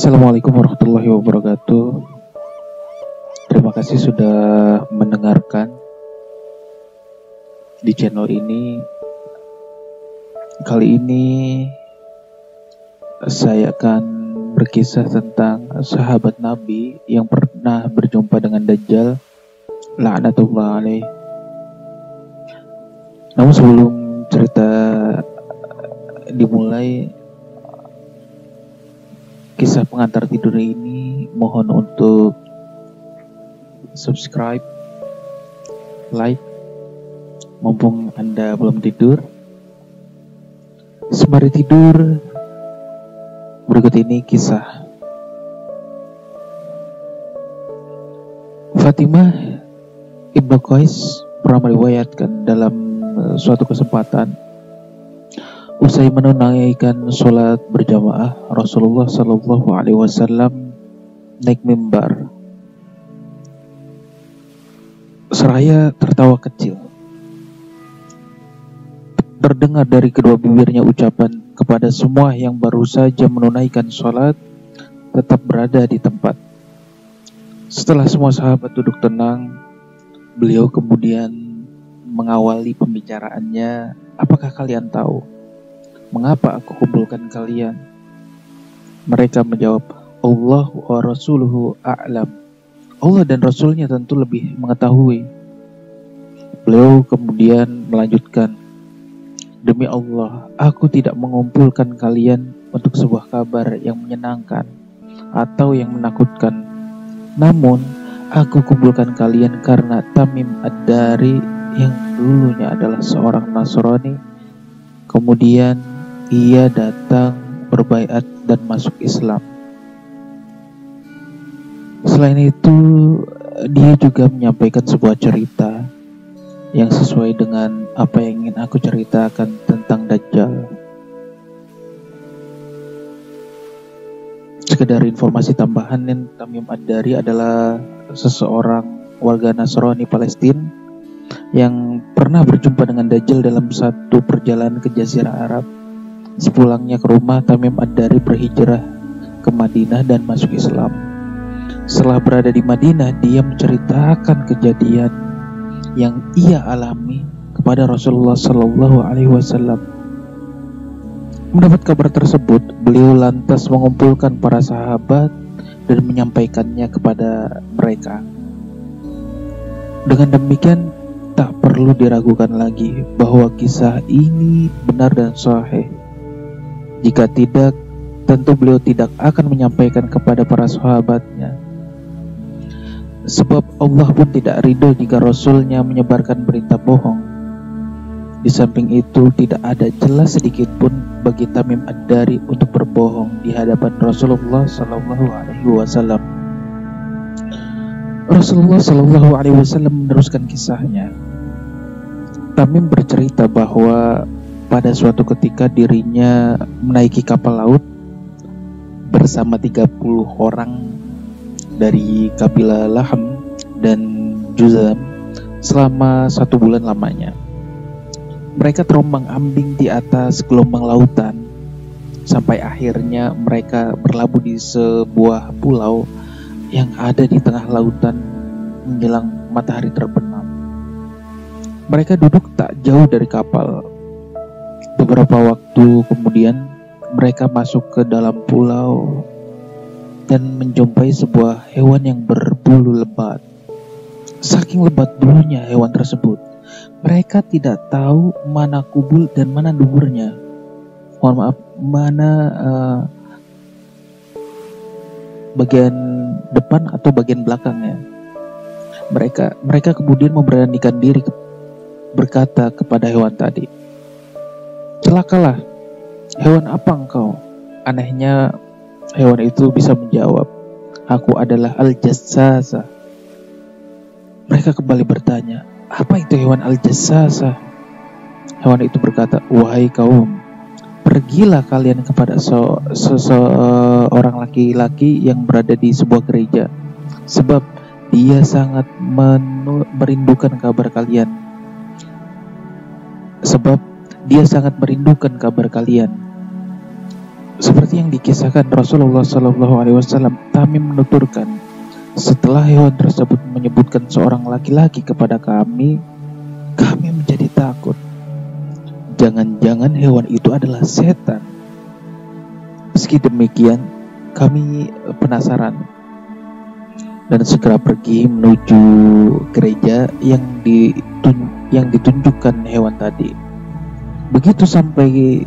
Assalamualaikum warahmatullahi wabarakatuh. Terima kasih sudah mendengarkan di channel ini. Kali ini saya akan berkisah tentang sahabat Nabi yang pernah berjumpa dengan Dajjal, laknatullah alaih. Namun sebelum cerita dimulai, kisah pengantar tidur ini mohon untuk subscribe, like, mumpung Anda belum tidur. Sembari tidur, berikut ini kisah Fatimah Ibnu Qais pernah meriwayatkan dalam suatu kesempatan, usai menunaikan sholat berjamaah, Rasulullah Shallallahu Alaihi Wasallam naik mimbar. Seraya tertawa kecil, terdengar dari kedua bibirnya ucapan kepada semua yang baru saja menunaikan sholat tetap berada di tempat. Setelah semua sahabat duduk tenang, beliau kemudian mengawali pembicaraannya. Apakah kalian tahu mengapa aku kumpulkan kalian? Mereka menjawab, Allah wa rasuluhu a'lam. Allah dan Rasulnya tentu lebih mengetahui. Beliau kemudian melanjutkan, demi Allah, aku tidak mengumpulkan kalian untuk sebuah kabar yang menyenangkan atau yang menakutkan. Namun, aku kumpulkan kalian karena Tamim Ad-Dari yang dulunya adalah seorang Nasrani, kemudian ia datang berbaiat dan masuk Islam. Selain itu, dia juga menyampaikan sebuah cerita yang sesuai dengan apa yang ingin aku ceritakan tentang Dajjal. Sekedar informasi tambahan, Tamim Ad-Dari adalah seseorang warga Nasrani Palestina yang pernah berjumpa dengan Dajjal dalam satu perjalanan ke Jazirah Arab. Sepulangnya ke rumah, Tamim Ad-Dari berhijrah ke Madinah dan masuk Islam. Setelah berada di Madinah, dia menceritakan kejadian yang ia alami kepada Rasulullah Sallallahu Alaihi Wasallam. Mendapat kabar tersebut, beliau lantas mengumpulkan para sahabat dan menyampaikannya kepada mereka. Dengan demikian, tak perlu diragukan lagi bahwa kisah ini benar dan sahih. Jika tidak, tentu beliau tidak akan menyampaikan kepada para sahabatnya. Sebab Allah pun tidak ridho jika Rasulnya menyebarkan berita bohong. Di samping itu, tidak ada jelas sedikit pun bagi Tamim Ad-Dari untuk berbohong di hadapan Rasulullah Sallallahu Alaihi Wasallam. Rasulullah Sallallahu Alaihi Wasallam meneruskan kisahnya. Tamim bercerita bahwa pada suatu ketika dirinya menaiki kapal laut bersama 30 orang dari kabilah Laham dan Juzam selama 1 bulan lamanya. Mereka terombang-ambing di atas gelombang lautan sampai akhirnya mereka berlabuh di sebuah pulau yang ada di tengah lautan menjelang matahari terbenam. Mereka duduk tak jauh dari kapal. Beberapa waktu kemudian mereka masuk ke dalam pulau dan menjumpai sebuah hewan yang berbulu lebat. Saking lebat bulunya hewan tersebut, mereka tidak tahu mana kubul dan mana duburnya. Mohon maaf, mana bagian depan atau bagian belakangnya. Mereka kemudian memberanikan diri berkata kepada hewan tadi, celakalah, hewan apa engkau? Anehnya, hewan itu bisa menjawab, aku adalah Al-Jassasa. Mereka kembali bertanya, apa itu hewan Al-Jassasa? Hewan itu berkata, wahai kaum, pergilah kalian kepada seseorang laki-laki yang berada di sebuah gereja, sebab dia sangat merindukan kabar kalian. Seperti yang dikisahkan Rasulullah SAW, Tamim menuturkan, setelah hewan tersebut menyebutkan seorang laki-laki kepada kami menjadi takut. Jangan-jangan hewan itu adalah setan. Meski demikian, kami penasaran dan segera pergi menuju gereja yang ditunjukkan hewan tadi. Begitu sampai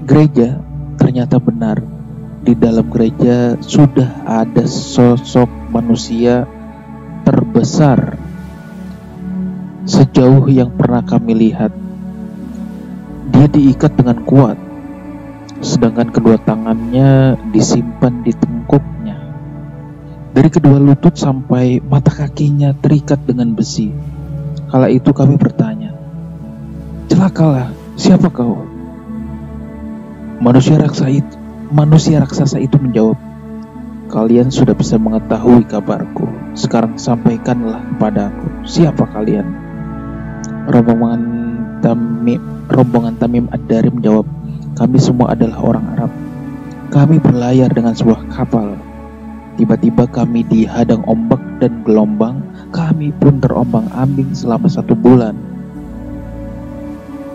gereja, ternyata benar, di dalam gereja sudah ada sosok manusia terbesar sejauh yang pernah kami lihat. Dia diikat dengan kuat, sedangkan kedua tangannya disimpan di tengkuknya. Dari kedua lutut sampai mata kakinya terikat dengan besi. Kala itu kami bertanya, "Celakalah, siapa kau?" Manusia raksasa itu menjawab, "Kalian sudah bisa mengetahui kabarku. Sekarang sampaikanlah padaku, siapa kalian?" Rombongan Tamim Ad-Dari menjawab, "Kami semua adalah orang Arab. Kami berlayar dengan sebuah kapal. Tiba-tiba kami dihadang ombak dan gelombang. Kami pun terombang-ambing selama 1 bulan.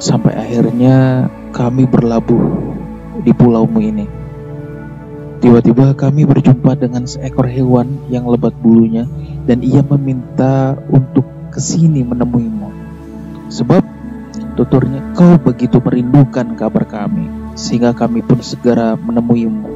Sampai akhirnya kami berlabuh di pulaumu ini. Tiba-tiba kami berjumpa dengan seekor hewan yang lebat bulunya, dan ia meminta untuk kesini menemuimu. Sebab, tuturnya, kau begitu merindukan kabar kami, sehingga kami pun segera menemuimu."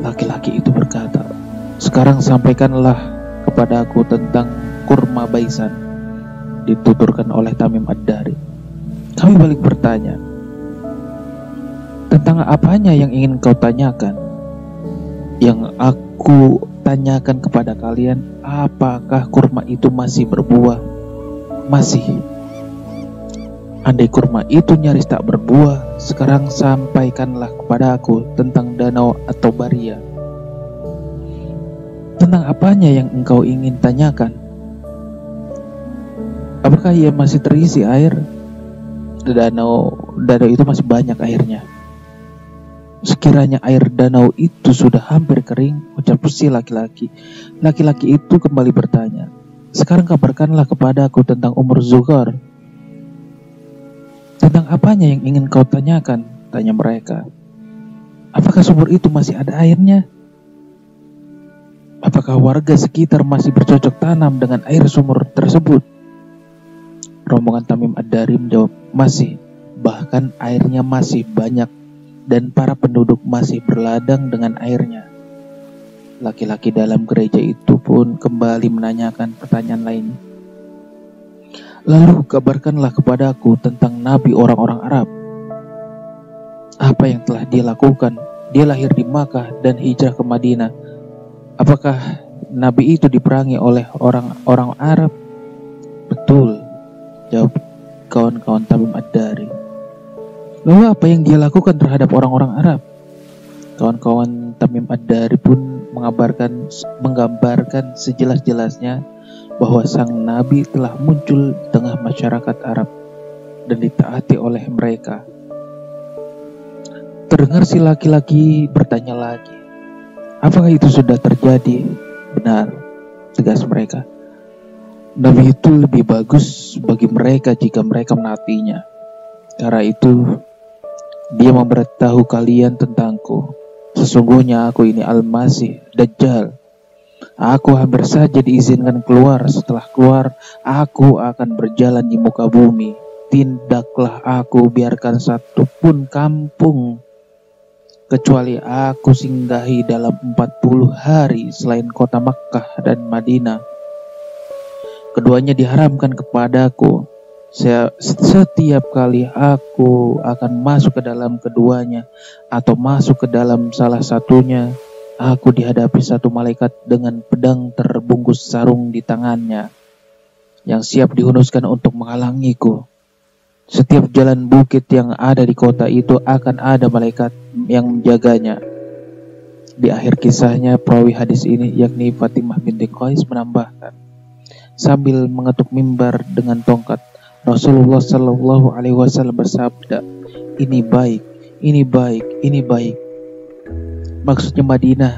Laki-laki itu berkata, "Sekarang sampaikanlah kepada aku tentang kurma baisan," dituturkan oleh Tamim Ad-Dari. Kami balik bertanya, "Tentang apanya yang ingin kau tanyakan?" "Yang aku tanyakan kepada kalian, apakah kurma itu masih berbuah?" "Masih." "Andai kurma itu nyaris tak berbuah, sekarang sampaikanlah kepada aku tentang danau atau Baria." "Tentang apanya yang engkau ingin tanyakan?" "Apakah ia masih terisi air?" Danau itu masih banyak airnya." "Sekiranya air danau itu sudah hampir kering," ucap si laki-laki. Laki-laki itu kembali bertanya, "Sekarang kabarkanlah kepada aku tentang umur Zuhar." "Tentang apanya yang ingin kau tanyakan?" tanya mereka. "Apakah sumur itu masih ada airnya? Apakah warga sekitar masih bercocok tanam dengan air sumur tersebut?" Rombongan Tamim Ad-Dari menjawab, "Masih, bahkan airnya masih banyak dan para penduduk masih berladang dengan airnya." Laki-laki dalam gereja itu pun kembali menanyakan pertanyaan lainnya. "Lalu kabarkanlah kepadaku tentang nabi orang-orang Arab. Apa yang telah dia lakukan? Dia lahir di Makkah dan hijrah ke Madinah. Apakah nabi itu diperangi oleh orang-orang Arab?" "Betul," jawab kawan-kawan Tamim Ad-Dari. "Lalu apa yang dia lakukan terhadap orang-orang Arab?" Kawan-kawan Tamim Ad-Dari pun menggambarkan sejelas-jelasnya bahwa sang nabi telah muncul di tengah masyarakat Arab dan ditaati oleh mereka. Terdengar si laki-laki bertanya lagi, "Apakah itu sudah terjadi?" "Benar," tegas mereka. "Nabi itu lebih bagus bagi mereka jika mereka menaatinya. Karena itu, dia memberitahu kalian tentangku. Sesungguhnya aku ini Al-Masih, Dajjal. Aku hampir saja diizinkan keluar. Setelah keluar, aku akan berjalan di muka bumi. Tindaklah aku biarkan satu pun kampung kecuali aku singgahi dalam 40 hari selain kota Makkah dan Madinah. Keduanya diharamkan kepadaku. Setiap kali aku akan masuk ke dalam keduanya atau masuk ke dalam salah satunya, aku dihadapi satu malaikat dengan pedang terbungkus sarung di tangannya yang siap dihunuskan untuk menghalangiku. Setiap jalan bukit yang ada di kota itu akan ada malaikat yang menjaganya." Di akhir kisahnya, perawi hadis ini yakni Fatimah binti Qais menambahkan, sambil mengetuk mimbar dengan tongkat, Rasulullah Shallallahu Alaihi Wasallam bersabda, "Ini baik, Ini baik, ini baik. Maksudnya Madinah.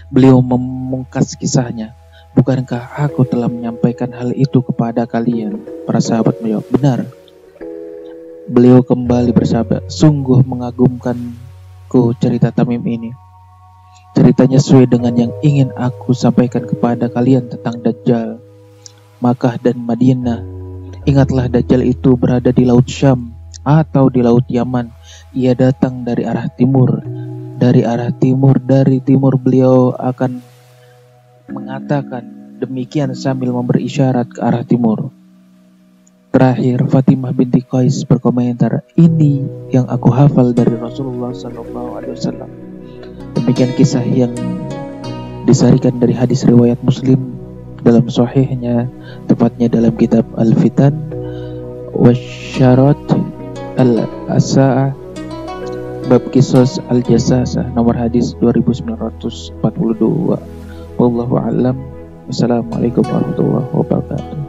Beliau memungkas kisahnya. Bukankah aku telah menyampaikan hal itu kepada kalian? Para sahabat menjawab, benar. Beliau kembali bersabda, sungguh mengagumkanku cerita Tamim ini. Ceritanya sesuai dengan yang ingin aku sampaikan kepada kalian tentang Dajjal, Makkah dan Madinah. Ingatlah Dajjal itu berada di Laut Syam atau di Laut Yaman. Ia datang dari arah timur. Dari timur beliau akan mengatakan demikian sambil memberi isyarat ke arah timur. Terakhir, Fatimah binti Qais berkomentar, ini yang aku hafal dari Rasulullah SAW. Demikian kisah yang disarikan dari hadis riwayat Muslim dalam sahihnya, tepatnya dalam kitab Al-Fitan Wasyarat Al-Asa'ah bab Qisas Al-Jasasah, nomor hadis 2942. Wallahu a'lam. Wassalamualaikum warahmatullahi wabarakatuh.